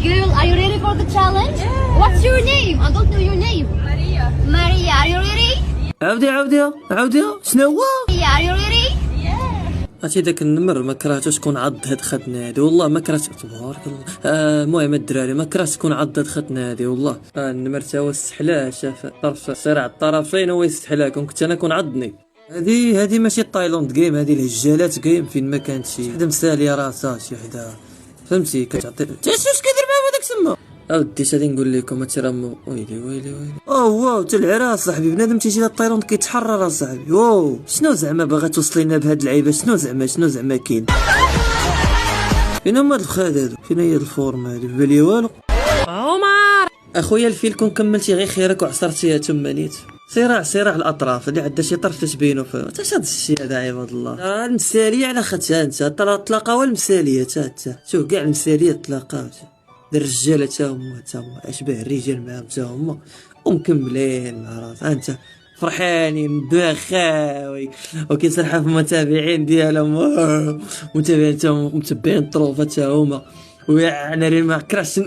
girl, are you ready for the challenge? Yeah. What's your name? I don't know your name. Maria. Maria, are you ready? عاوديها شنو هو؟ Maria, are you ready? عرفتي داك النمر ما كرهتوش تكون عض هاد خدنا هادي والله ما كرهت تبارك الله. المهم الدراري ما كرهت تكون عض هاد خدنا هادي والله. النمر تا هو استحلاه شاف طرف صراع الطرفين هو يستحلاكم كنت انا كون عضني. هادي ماشي تايلاند جيم هادي الهجالات جيم فين ما كانت شي حدا مساليه راسها شي حدا فهمتي كتعطي واش كيدير معاه هذاك تما. اودي غادي نقول لكم ترى ويلي واو تا العراس صاحبي بنادم تيجي للطايلاند كيتحرر اصاحبي. واو شنو زعما باغا توصل لنا بهاد اللعيبه شنو زعما كاين فين هما هاد الخاد هادو فين هي الفورم هادي بالي والو. عمر اخويا الفيل كون كملتي غير خيرك وعصرتيها تما نيت صراع الاطراف اللي عندها شي طرف تبينو فيه تا هاد الشيء هذا عباد الله. المثاليه على خدتها انت تلاقاو المثاليه تا شوف كاع المثاليه تلاقاو الرجاله تا هما اشباه الرجال معاهم تا هما ومكملين مع راس انت فرحانين بخاوي وكيسرحوا في المتابعين ديالهم متابعين تا هما متبعين الطروفه تا هما ويعني ما كرهتش